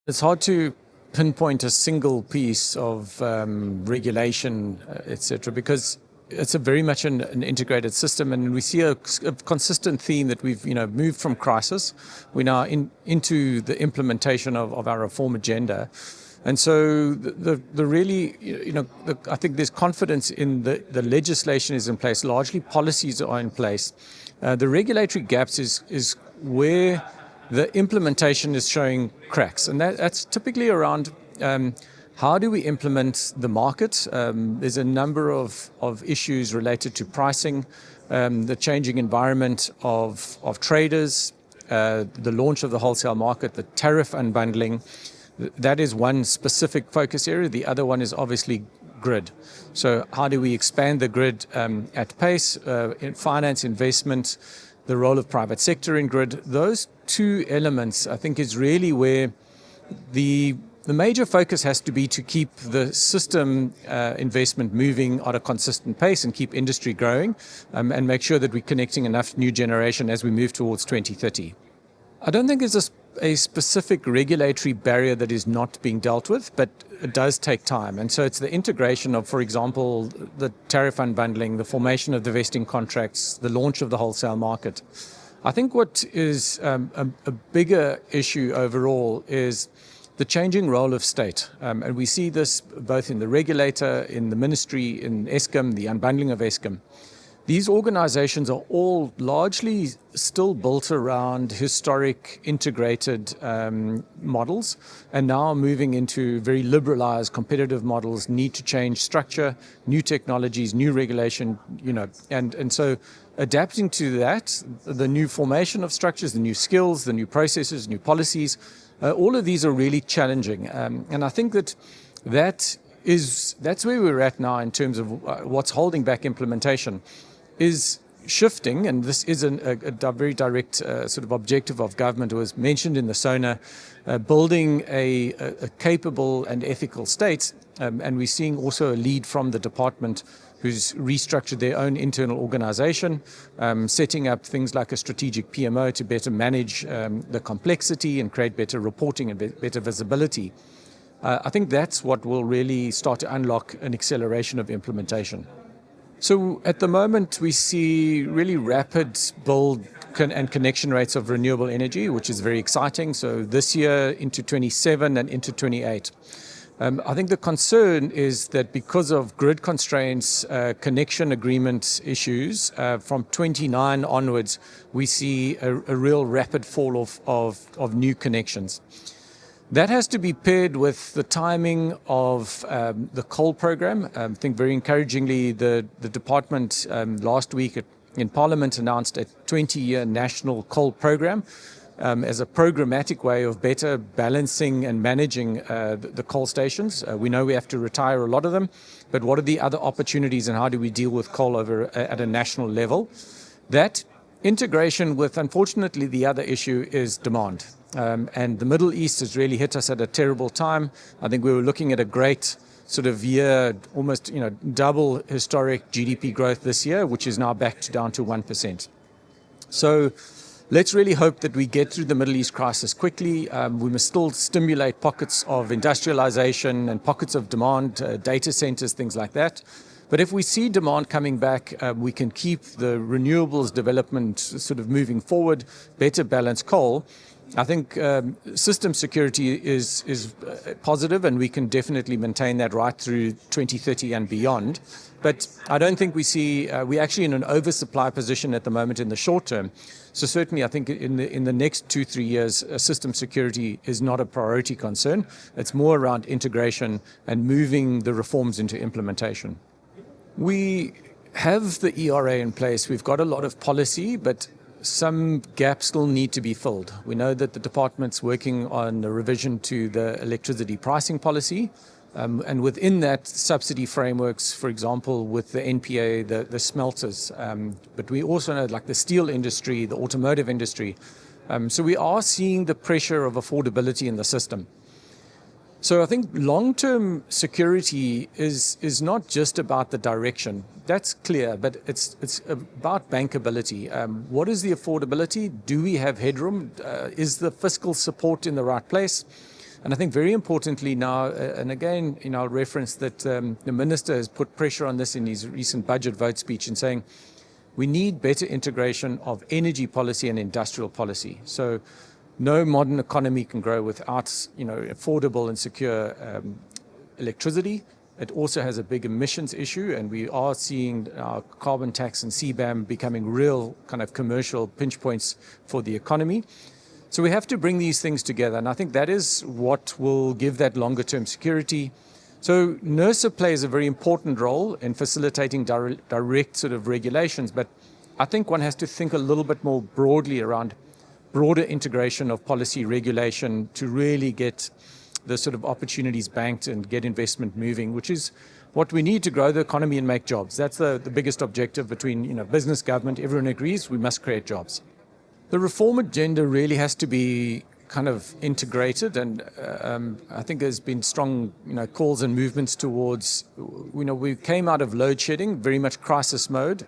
It's hard to pinpoint a single piece of regulation, etc., because it's a very much an integrated system, and we see a consistent theme that we've moved from crisis. We're now into the implementation of our reform agenda. And so the really, I think there's confidence in the legislation is in place, largely policies are in place. The regulatory gaps is where the implementation is showing cracks, and that's typically around how do we implement the market. There's a number of issues related to pricing, the changing environment of traders, the launch of the wholesale market, the tariff unbundling. That is one specific focus area. The other one is obviously grid. So how do we expand the grid at pace, in finance, investment, the role of private sector in grid? Those two elements, I think, is really where the major focus has to be to keep the system investment moving at a consistent pace and keep industry growing, and make sure that we're connecting enough new generation as we move towards 2030. I don't think there's a specific regulatory barrier that is not being dealt with, but it does take time. And so it's the integration of, for example, the tariff unbundling, the formation of the vesting contracts, the launch of the wholesale market. I think what is a bigger issue overall is the changing role of state. And we see this both in the regulator, in the ministry, in Eskom, the unbundling of Eskom. These organizations are all largely still built around historic integrated models, and now moving into very liberalized competitive models, need to change structure, new technologies, new regulation, and so adapting to that, the new formation of structures, the new skills, the new processes, new policies, all of these are really challenging. And I think that's where we're at now in terms of what's holding back implementation. Is shifting, and this is a very direct sort of objective of government. It was mentioned in the SONA, building a capable and ethical state, and we're seeing also a lead from the department who's restructured their own internal organization, setting up things like a strategic PMO to better manage the complexity and create better reporting and better visibility. I think that's what will really start to unlock an acceleration of implementation. So at the moment, we see really rapid build and connection rates of renewable energy, which is very exciting. So this year into 27 and into 28. I think the concern is that because of grid constraints, connection agreement issues, from 29 onwards, we see a real rapid fall of new connections. That has to be paired with the timing of the coal program. I think very encouragingly, the department last week in Parliament announced a 20-year national coal program as a programmatic way of better balancing and managing the coal stations. We know we have to retire a lot of them, but what are the other opportunities and how do we deal with coal at a national level? That integration with, unfortunately, the other issue is demand. And the Middle East has really hit us at a terrible time. I think we were looking at a great sort of year, almost double historic GDP growth this year, which is now back down to 1%. So let's really hope that we get through the Middle East crisis quickly. We must still stimulate pockets of industrialization and pockets of demand, data centers, things like that. But if we see demand coming back, we can keep the renewables development sort of moving forward, better balance coal. I think system security is positive, and we can definitely maintain that right through 2030 and beyond. But I don't think we're actually in an oversupply position at the moment in the short term. So certainly I think in the next 2-3 years, system security is not a priority concern. It's more around integration and moving the reforms into implementation. We have the ERA in place. We've got a lot of policy, but some gaps still need to be filled. We know that the department's working on a revision to the electricity pricing policy, and within that, subsidy frameworks, for example, with the NPA, the smelters. But we also know like the steel industry, the automotive industry. So we are seeing the pressure of affordability in the system. So I think long-term security is not just about the direction. That's clear, but it's about bankability. What is the affordability? Do we have headroom? Is the fiscal support in the right place? And I think very importantly now, and again, I'll reference that the Minister has put pressure on this in his recent budget vote speech in saying we need better integration of energy policy and industrial policy. So no modern economy can grow without, affordable and secure electricity. It also has a big emissions issue, and we are seeing our carbon tax and CBAM becoming real kind of commercial pinch points for the economy. So we have to bring these things together, and I think that is what will give that longer-term security. So NERSA plays a very important role in facilitating direct sort of regulations, but I think one has to think a little bit more broadly around broader integration of policy regulation to really get the sort of opportunities banked and get investment moving, which is what we need to grow the economy and make jobs. That's the biggest objective between business, government. Everyone agrees we must create jobs. The reform agenda really has to be kind of integrated, and I think there's been strong calls and movements towards, we came out of load shedding, very much crisis mode,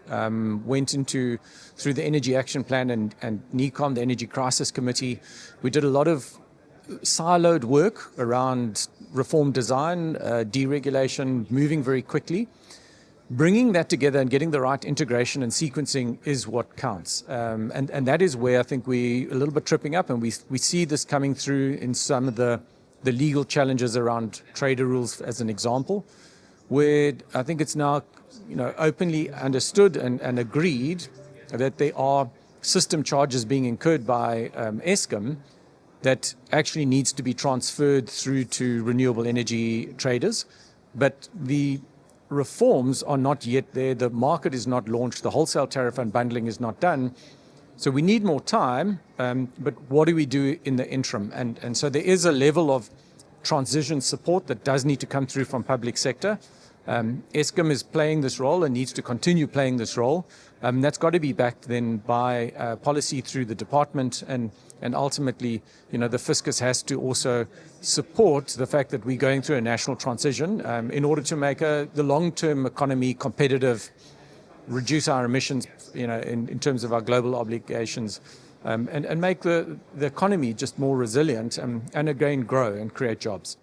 went into through the Energy Action Plan and NECOM, the Energy Crisis Committee. We did a lot of siloed work around reform design, deregulation, moving very quickly. Bringing that together and getting the right integration and sequencing is what counts. And that is where I think we're a little bit tripping up, and we see this coming through in some of the legal challenges around trader rules, as an example, where I think it's now openly understood and agreed that there are system charges being incurred by Eskom that actually needs to be transferred through to renewable energy traders. But the reforms are not yet there. The market is not launched. The wholesale tariff unbundling is not done. So we need more time, but what do we do in the interim? And so there is a level of transition support that does need to come through from public sector. Eskom is playing this role and needs to continue playing this role. That's got to be backed then by policy through the department, and ultimately, the fiscus has to also support the fact that we're going through a national transition in order to make the long-term economy competitive, reduce our emissions, in terms of our global obligations, and make the economy just more resilient, and again grow and create jobs.